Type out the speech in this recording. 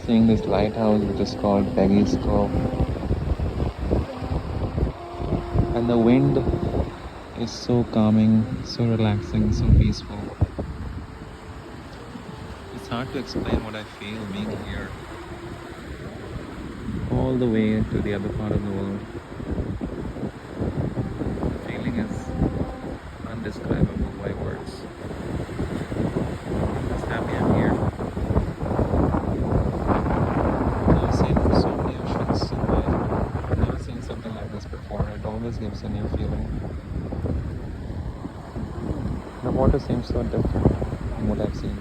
seeing this lighthouse which is called Peggy's Cove. And the wind is so calming, so relaxing, so peaceful. It's hard to explain what I feel being here, all the way to the other part of the world. The feeling is undescribable by words. I'm just happy I'm here. I've seen so many oceans in my life. I've never seen something like this before. It always gives a new feeling. The water seems so different from what I've seen.